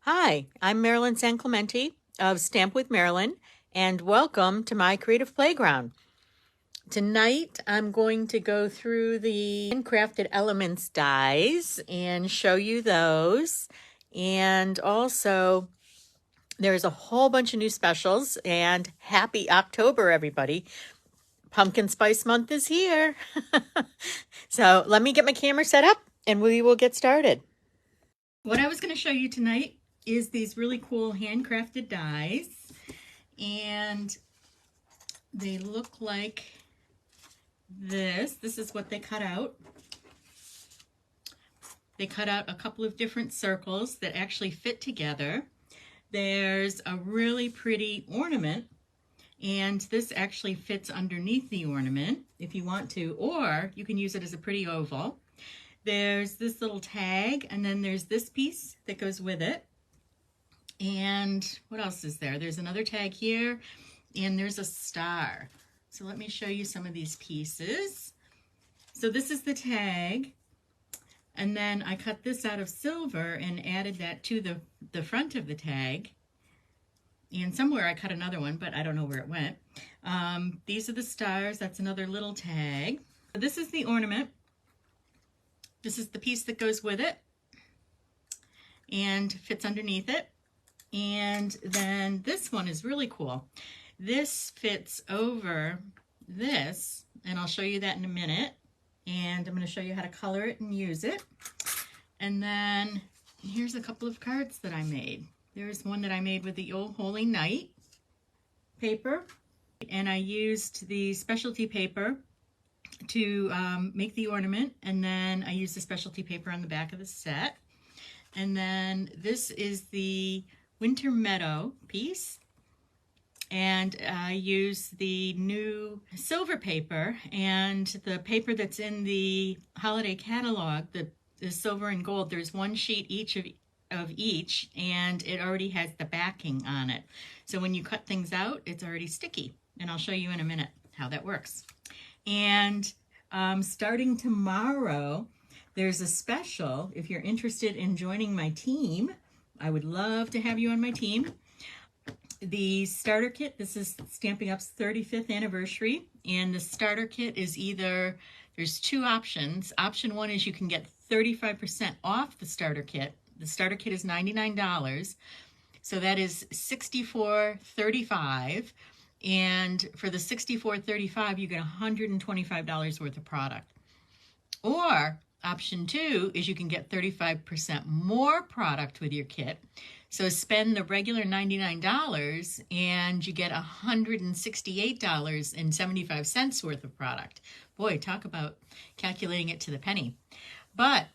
Hi, I'm Marilyn San Clemente of Stamp with Marilyn, and welcome to my creative playground. Tonight I'm going to go through the Handcrafted Elements dies and show you those. And also, there's a whole bunch of new specials, and happy October, everybody. Pumpkin Spice Month is here. So let me get my camera set up and we will get started. What I was going to show you tonight is these really cool handcrafted dies, and they look like this. This is what they cut out. They cut out a couple of different circles that actually fit together. There's a really pretty ornament, and this actually fits underneath the ornament if you want to, or you can use it as a pretty oval. There's this little tag, and then there's this piece that goes with it. And what else is there? There's another tag here, and there's a star. So let me show you some of these pieces. So this is the tag, and then I cut this out of silver and added that to the front of the tag. And somewhere I cut another one, but I don't know where it went. These are the stars. That's another little tag. This is the ornament. This is the piece that goes with it and fits underneath it. And then this one is really cool. This fits over this, and I'll show you that in a minute. And I'm going to show you how to color it and use it. And then here's a couple of cards that I made. There's one that I made with the old Holy Night paper, and I used the specialty paper to make the ornament, and then I used the specialty paper on the back of the set. And then this is the Winter Meadow piece, and I use the new silver paper and the paper that's in the holiday catalog, the silver and gold. There's one sheet each of each, and it already has the backing on it. So when you cut things out, it's already sticky, and I'll show you in a minute how that works. And starting tomorrow, there's a special. If you're interested in joining my team, I would love to have you on my team. The starter kit, this is Stampin' Up's 35th anniversary, and the starter kit is either, there's two options. Option one is you can get 35% off the starter kit. The starter kit is $99, so that is $64.35. And for the $64.35, you get $125 worth of product. Or option two is you can get 35% more product with your kit. So spend the regular $99 and you get $168.75 worth of product. Boy, talk about calculating it to the penny. But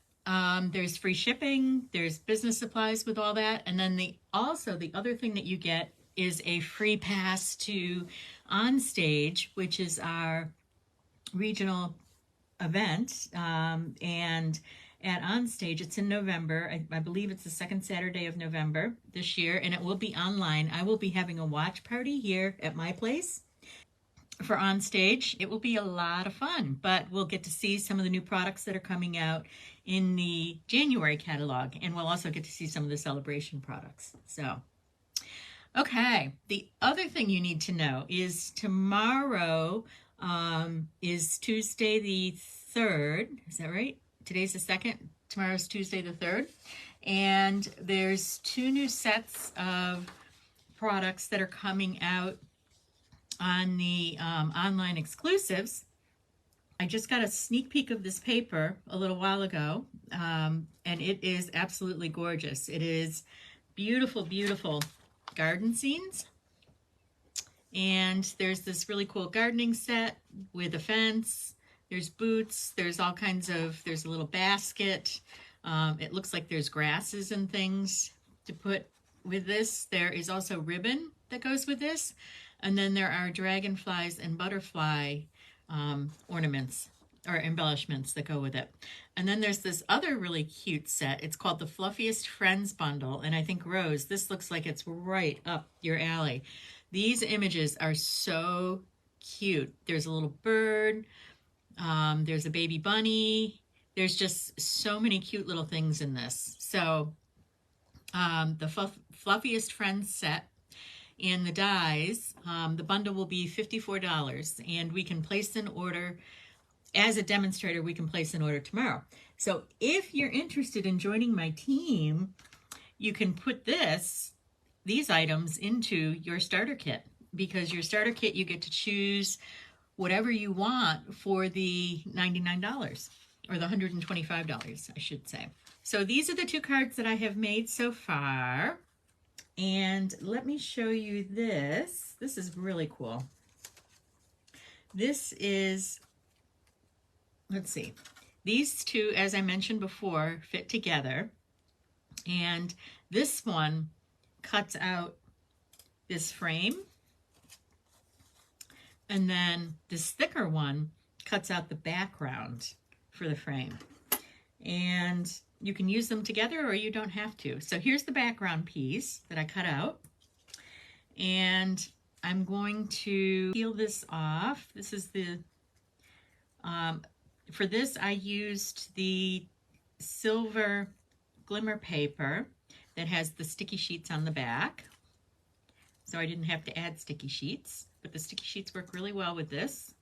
there's free shipping, there's business supplies with all that, and then also the other thing that you get is a free pass to Onstage, which is our regional event, and at Onstage, it's in November. I believe it's the second Saturday of November this year, and it will be online. I will be having a watch party here at my place for Onstage. It will be a lot of fun, but we'll get to see some of the new products that are coming out in the January catalog, and we'll also get to see some of the celebration products. So okay, the other thing you need to know is tomorrow is Tuesday the 3rd. Is that right? Today's the 2nd. Tomorrow's Tuesday the 3rd. And there's two new sets of products that are coming out on the online exclusives. I just got a sneak peek of this paper a little while ago, and it is absolutely gorgeous. It is beautiful, beautiful garden scenes, and there's this really cool gardening set with a fence. There's boots, there's all kinds of, there's a little basket. It looks like there's grasses and things to put with this. There is also ribbon that goes with this, and then there are dragonflies and butterfly ornaments or embellishments that go with it. And then there's this other really cute set. It's called the Fluffiest Friends Bundle. And I think, Rose, this looks like it's right up your alley. These images are so cute. There's a little bird. There's a baby bunny. There's just so many cute little things in this. So the Fluffiest Friends set and the dies. The bundle will be $54, and we can place an order. As a demonstrator, we can place an order tomorrow. So if you're interested in joining my team, you can put these items into your starter kit, because your starter kit, you get to choose whatever you want for the $99, or the $125, I should say. So these are the 2 cards that I have made so far. And let me show you this. This is really cool. This is, let's see, these 2, as I mentioned before, fit together. And this one cuts out this frame. And then this thicker one cuts out the background for the frame. And you can use them together, or you don't have to. So here's the background piece that I cut out. And I'm going to peel this off. This is the, for this I used the silver glimmer paper that has the sticky sheets on the back. So I didn't have to add sticky sheets, but the sticky sheets work really well with this.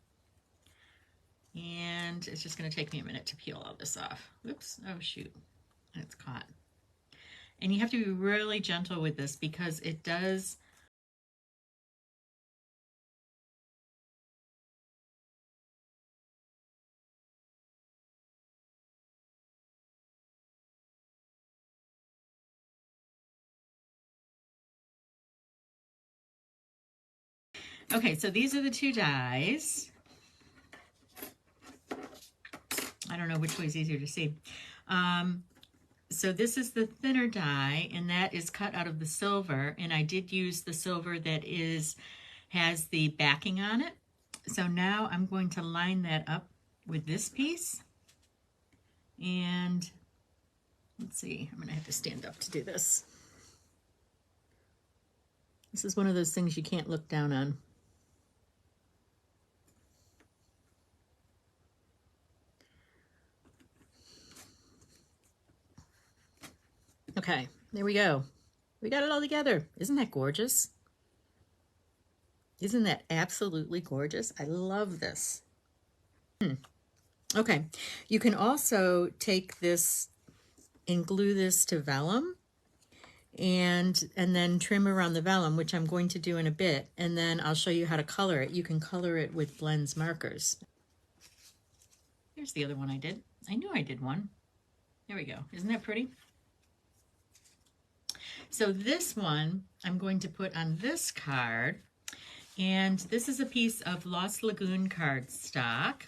And it's just going to take me a minute to peel all this off. Oops, oh shoot, it's caught. And you have to be really gentle with this, because it does Okay, so these are the 2 dies. I don't know which way is easier to see. So this is the thinner die, and that is cut out of the silver, and I did use the silver that has the backing on it. So now I'm going to line that up with this piece. And let's see, I'm going to have to stand up to do this. This is one of those things you can't look down on. Okay, there we go. We got it all together. Isn't that gorgeous? Isn't that absolutely gorgeous? I love this. Okay, you can also take this and glue this to vellum, and then trim around the vellum, which I'm going to do in a bit, and then I'll show you how to color it. You can color it with Blends markers. Here's the other one I did. I knew I did one. There we go. Isn't that pretty? So this one I'm going to put on this card, and this is a piece of Lost Lagoon cardstock.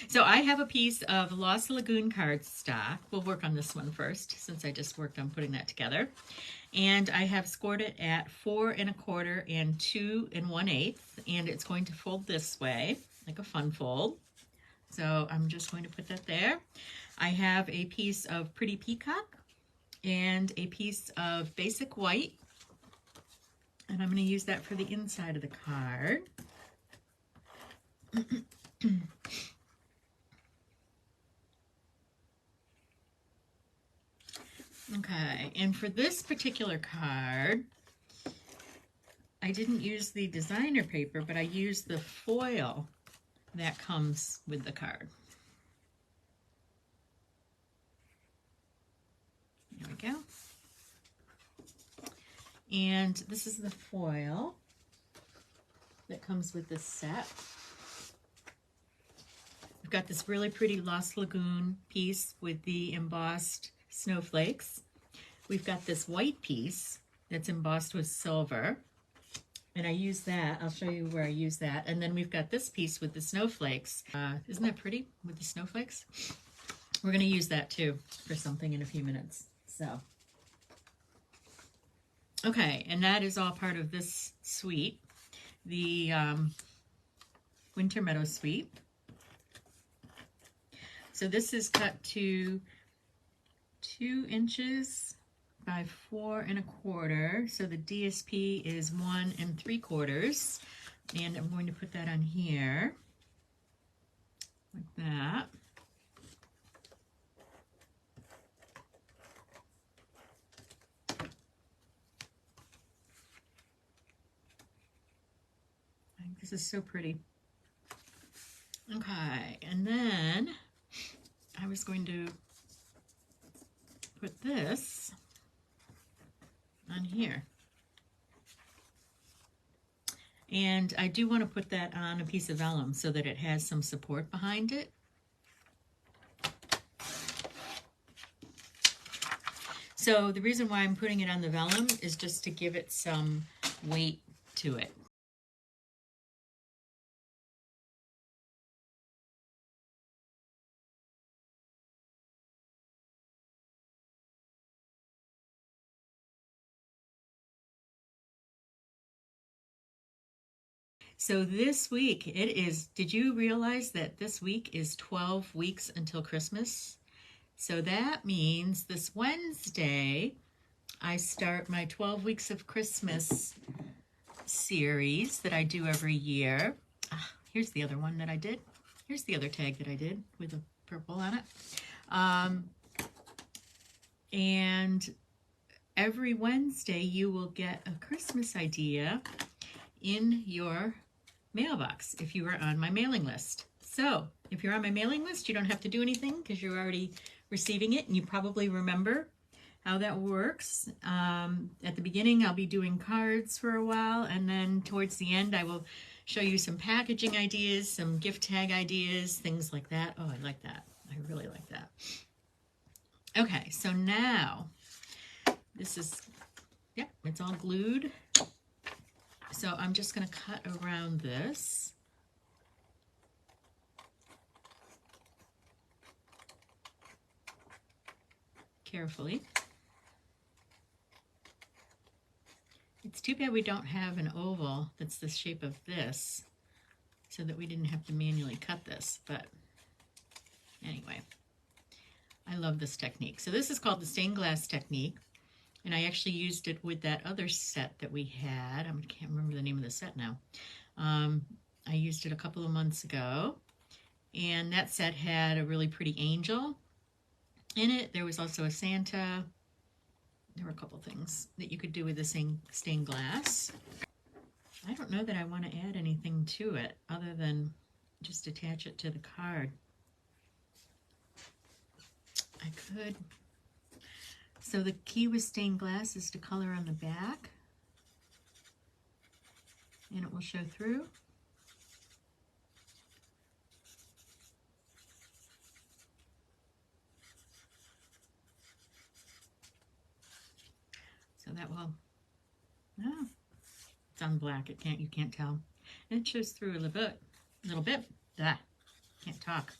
So I have a piece of Lost Lagoon cardstock. We'll work on this one first, since I just worked on putting that together. And I have scored it at 4 1/4 and 2 1/8, and it's going to fold this way, like a fun fold. So I'm just going to put that there. I have a piece of Pretty Peacock and a piece of Basic White, and I'm going to use that for the inside of the card. Okay, and for this particular card, I didn't use the designer paper, but I used the foil that comes with the card. There we go. And this is the foil that comes with this set. We've got this really pretty Lost Lagoon piece with the embossed snowflakes. We've got this white piece that's embossed with silver, and I use that. I'll show you where I use that. And then we've got this piece with the snowflakes. Isn't that pretty with the snowflakes? We're going to use that too for something in a few minutes. So, okay, and that is all part of this suite, the Winter Meadow Suite. So this is cut to 2 inches by 4 1/4. So the DSP is 1 3/4. And I'm going to put that on here, like that. This is so pretty. Okay, and then I was going to put this on here. And I do want to put that on a piece of vellum so that it has some support behind it. So the reason why I'm putting it on the vellum is just to give it some weight to it. So this week, did you realize that this week is 12 weeks until Christmas? So that means this Wednesday, I start my 12 Weeks of Christmas series that I do every year. Here's the other one that I did. Here's the other tag that I did with a purple on it. And every Wednesday, you will get a Christmas idea in your mailbox if you are on my mailing list. So if you're on my mailing list, you don't have to do anything because you're already receiving it, and you probably remember how that works. At the beginning, I'll be doing cards for a while, and then towards the end, I will show you some packaging ideas, some gift tag ideas, things like that. Oh, I like that. I really like that. Okay, so now this is, yep, it's all glued. So I'm just going to cut around this. Carefully. It's too bad we don't have an oval that's the shape of this, so that we didn't have to manually cut this, but anyway, I love this technique. So this is called the stained glass technique, and I actually used it with that other set that we had. I can't remember the name of the set now. I used it a couple of months ago, and that set had a really pretty angel in it. There was also a Santa. There were a couple things that you could do with the stained glass. I don't know that I want to add anything to it other than just attach it to the card. I could. So the key with stained glass is to color on the back, and it will show through. So that will, it's on black. You can't tell. And it shows through a little bit. Can't talk.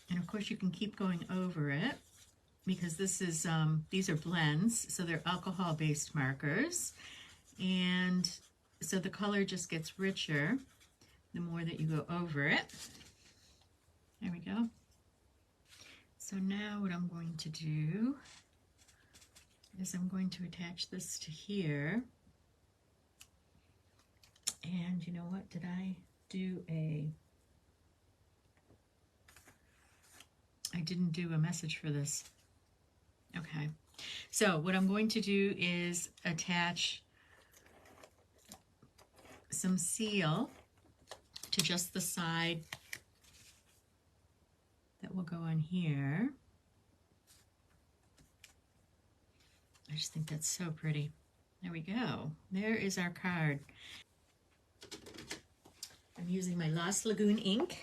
And of course you can keep going over it because this is, these are blends, so they're alcohol-based markers. And so the color just gets richer the more that you go over it. There we go. So now what I'm going to do is I'm going to attach this to here. And you know what? Did I do I didn't do a message for this. Okay. So what I'm going to do is attach some seal to just the side that will go on here. I just think that's so pretty. There we go. There is our card. I'm using my Lost Lagoon ink.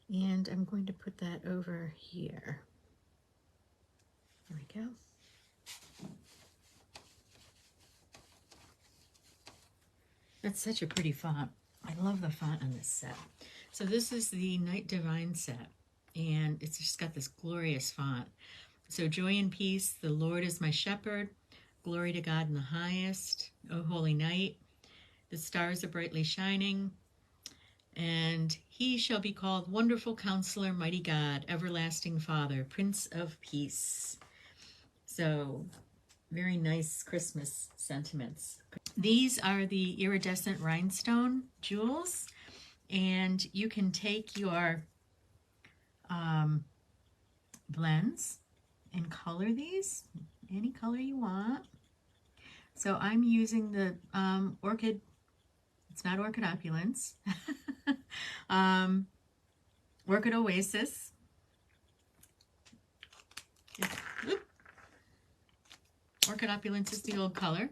And I'm going to put that over here. There we go. That's such a pretty font. I love the font on this set. So this is the Night Divine set, and it's just got this glorious font. So joy and peace, the Lord is my shepherd, glory to God in the highest, O holy night, the stars are brightly shining, and he shall be called Wonderful Counselor, Mighty God, Everlasting Father, Prince of Peace. So very nice Christmas sentiments. These are the iridescent rhinestone jewels, and you can take your blends and color these any color you want. So I'm using the Orchid, it's not Orchid Opulence, Orchid Oasis. Orchid Opulence is the old color.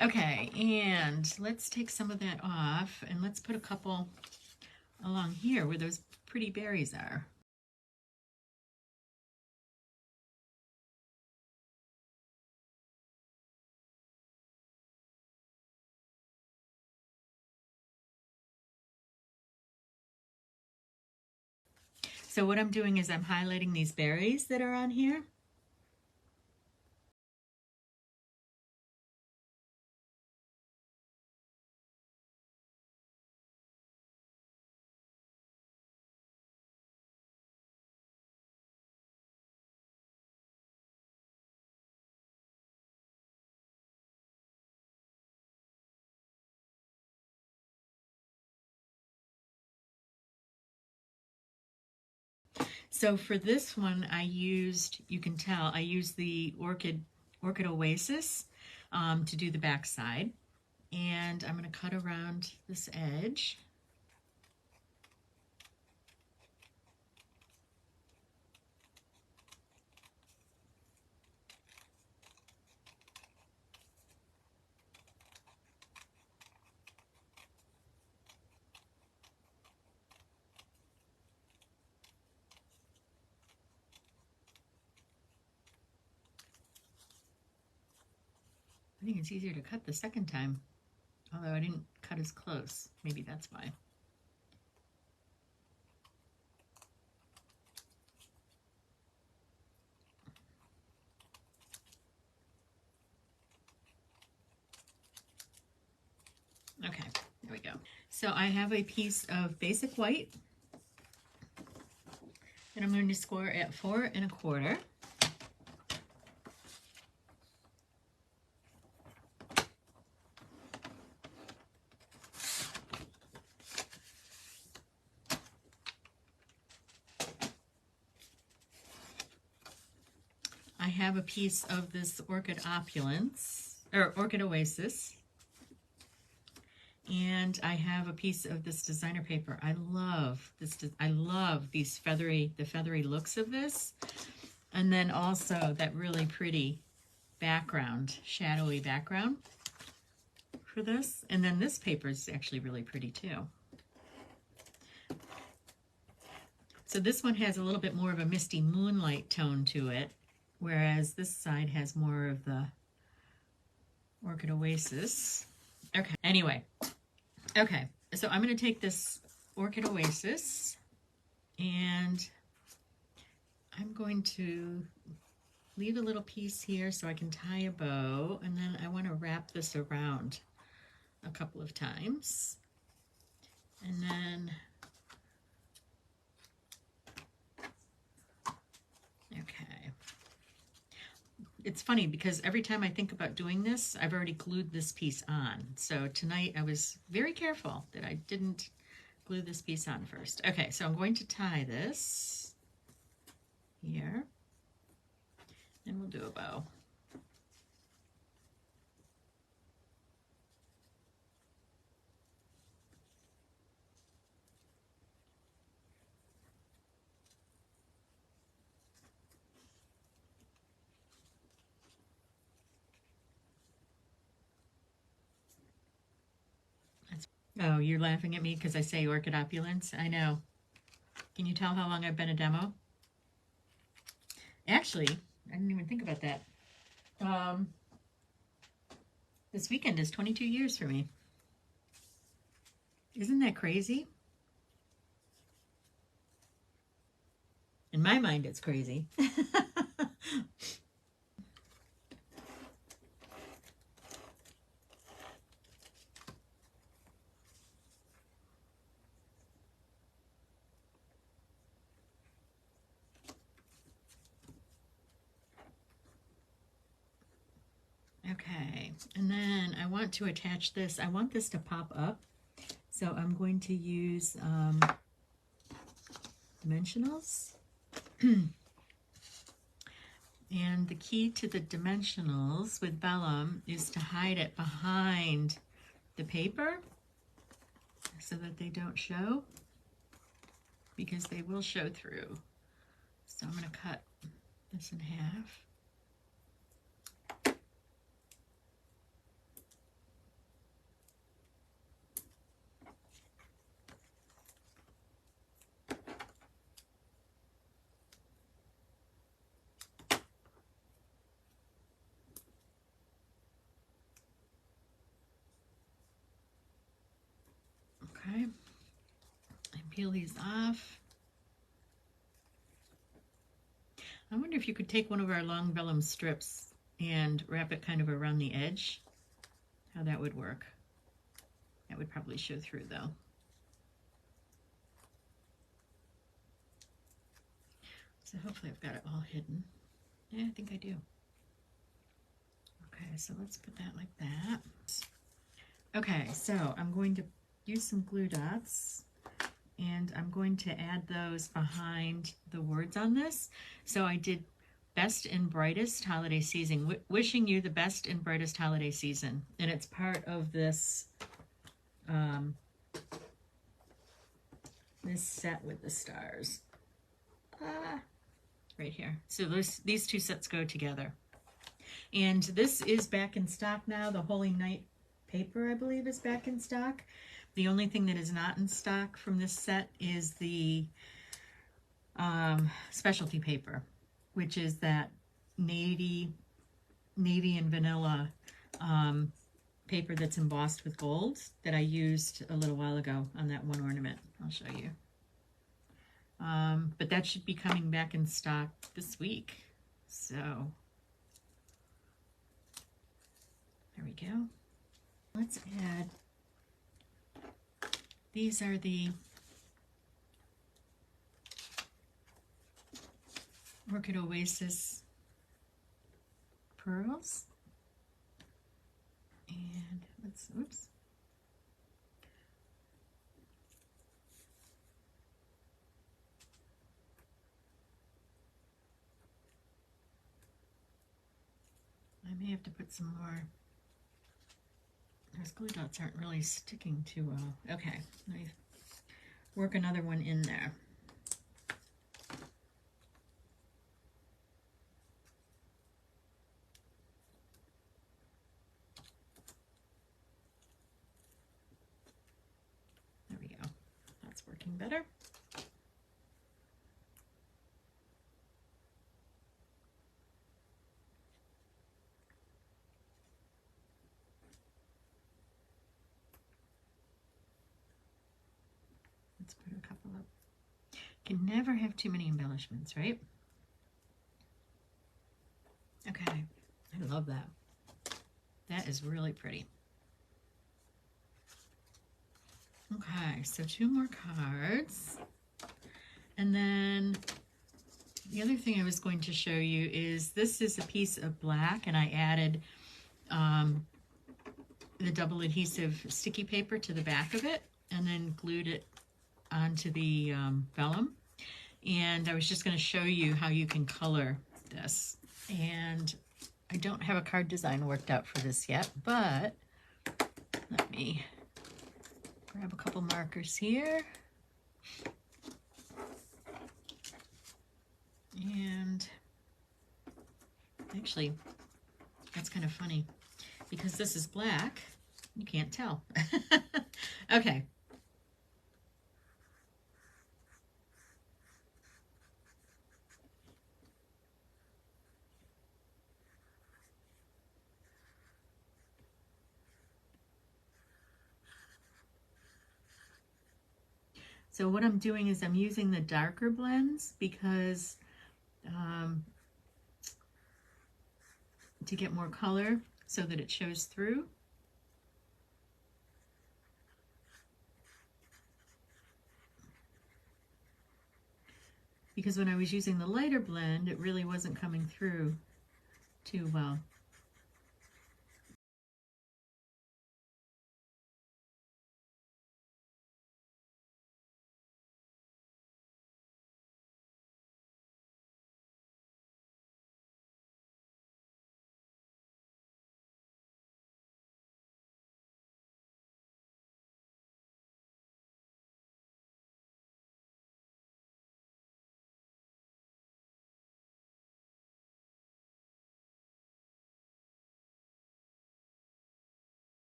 Okay, and let's take some of that off and let's put a couple along here where those pretty berries are. So what I'm doing is I'm highlighting these berries that are on here. So for this one, I used, you can tell, I used the Orchid Oasis to do the back side. And I'm going to cut around this edge. I think it's easier to cut the second time, although I didn't cut as close. Maybe that's why. Okay, there we go. So I have a piece of basic white that I'm going to score at 4 1/4. I have a piece of this Orchid Opulence, or Orchid Oasis, and I have a piece of this designer paper. I love this. I love the feathery looks of this, and then also that really pretty background, shadowy background for this. And then this paper is actually really pretty too. So this one has a little bit more of a misty moonlight tone to it, whereas this side has more of the Orchid Oasis. Okay, anyway. Okay, so I'm going to take this Orchid Oasis and I'm going to leave a little piece here so I can tie a bow, and then I want to wrap this around a couple of times. And then, okay. It's funny because every time I think about doing this, I've already glued this piece on. So tonight I was very careful that I didn't glue this piece on first. Okay, so I'm going to tie this here, and we'll do a bow. Oh, you're laughing at me because I say Orchid Opulence? I know. Can you tell how long I've been a demo? Actually, I didn't even think about that. This weekend is 22 years for me. Isn't that crazy? In my mind, it's crazy. Okay, and then I want to attach this. I want this to pop up, so I'm going to use dimensionals. And the key to the dimensionals with vellum is to hide it behind the paper so that they don't show, because they will show through. So I'm going to cut this in half. Okay, and peel these off. I wonder if you could take one of our long vellum strips and wrap it kind of around the edge, how that would work. That would probably show through though. So hopefully I've got it all hidden. Yeah, I think I do. Okay, so let's put that like that. Okay, so I'm going to use some glue dots, and I'm going to add those behind the words on this. So I did best and brightest holiday season, wishing you the best and brightest holiday season. And it's part of this, this set with the stars. Right here. So these two sets go together. And this is back in stock now. The Holy Night paper, I believe, is back in stock. The only thing that is not in stock from this set is the specialty paper, which is that navy and vanilla paper that's embossed with gold that I used a little while ago on that one ornament. I'll show you. But that should be coming back in stock this week. So there we go. Let's add, these are the Orchid Oasis pearls. And let's, oops. I may have to put some more. Those glue dots aren't really sticking too well. Okay, let me work another one in there. There we go. That's working better. Let's put a couple up. Can never have too many embellishments, right? Okay, I love that. That is really pretty. Okay, so 2 more cards. And then the other thing I was going to show you is this is a piece of black, and I added the double adhesive sticky paper to the back of it and then glued it onto the vellum. And I was just going to show you how you can color this. And I don't have a card design worked out for this yet, but let me grab a couple markers here. And actually, that's kind of funny because this is black. You can't tell. Okay. So what I'm doing is I'm using the darker blends because to get more color so that it shows through. Because when I was using the lighter blend, it really wasn't coming through too well.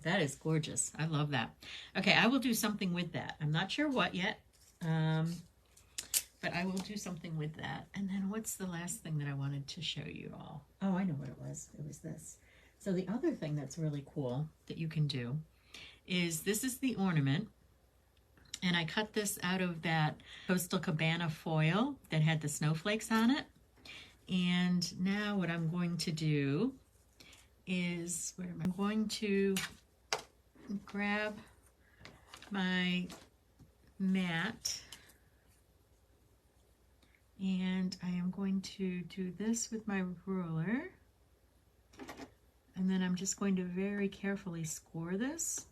That is gorgeous. I love that. Okay, I will do something with that. I'm not sure what yet, but I will do something with that. And then what's the last thing that I wanted to show you all? Oh, I know what it was. It was this. So the other thing that's really cool that you can do is this is the ornament. And I cut this out of that Coastal Cabana foil that had the snowflakes on it. And now what I'm going to do is, I'm going to grab my mat and I am going to do this with my ruler. And then I'm just going to very carefully score this.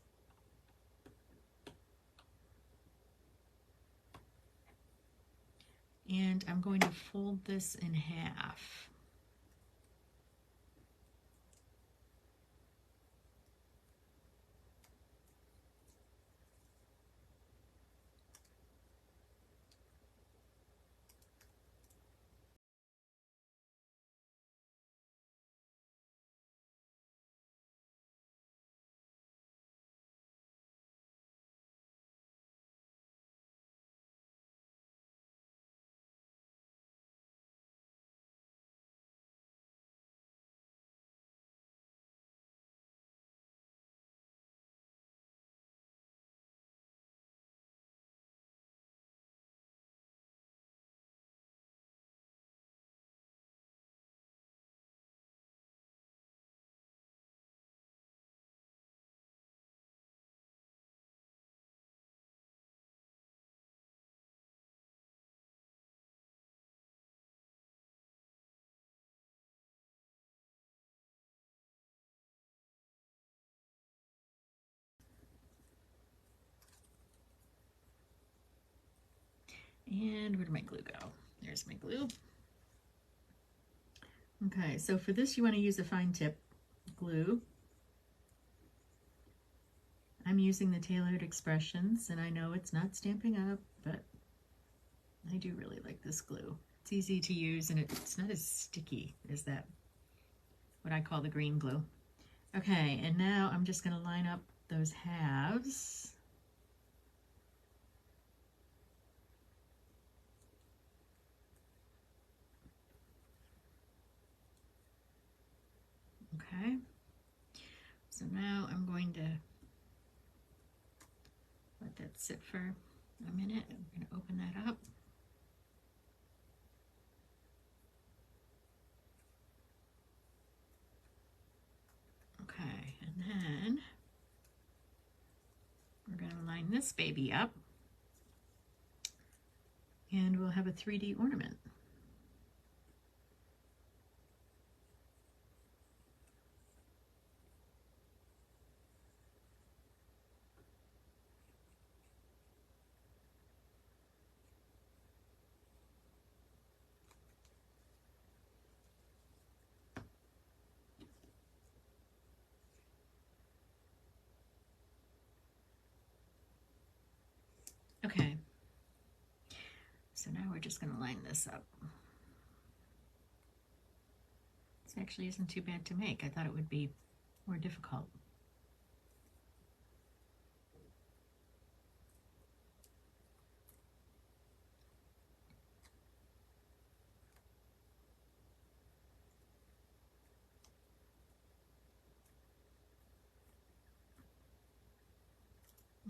And I'm going to fold this in half. And where did my glue go? There's my glue. Okay, so for this you want to use a fine tip glue. I'm using the Tailored Expressions, and I know it's not Stampin' Up, but I do really like this glue. It's easy to use and it's not as sticky as that, what I call the green glue. Okay, and now I'm just going to line up those halves. Okay, so now I'm going to let that sit for a minute. I'm going to open that up. Okay, and then we're going to line this baby up and we'll have a 3D ornament. Okay, so now we're just going to line this up. This actually isn't too bad to make. I thought it would be more difficult.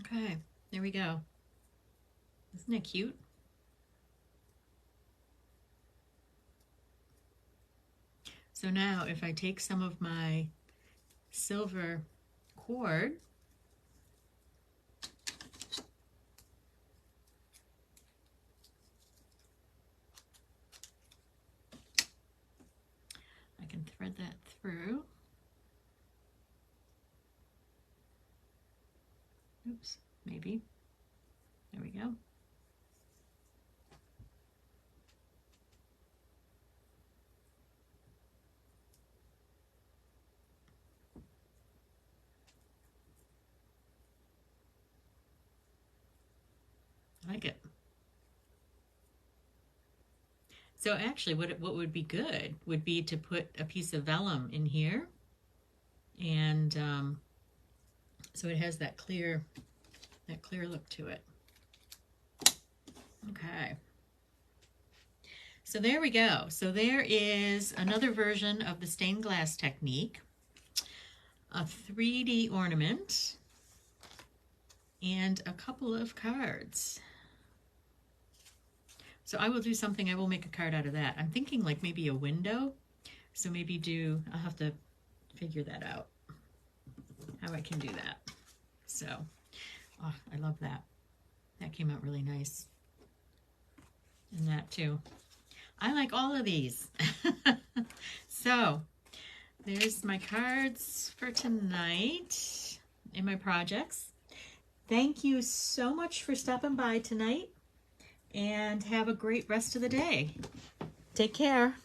Okay, there we go. Isn't it cute? So now if I take some of my silver cord, I can thread that through. Oops, maybe. There we go. I like it. So actually what would be good would be to put a piece of vellum in here and So it has that clear look to it. Okay. So there we go. So there is another version of the stained glass technique, a 3D ornament, and a couple of cards. So I will do something, I will make a card out of that. I'm thinking like maybe a window. So maybe I'll have to figure that out, how I can do that. So, oh, I love that. That came out really nice. And that too. I like all of these. So, there's my cards for tonight and my projects. Thank you so much for stopping by tonight, and have a great rest of the day. Take care.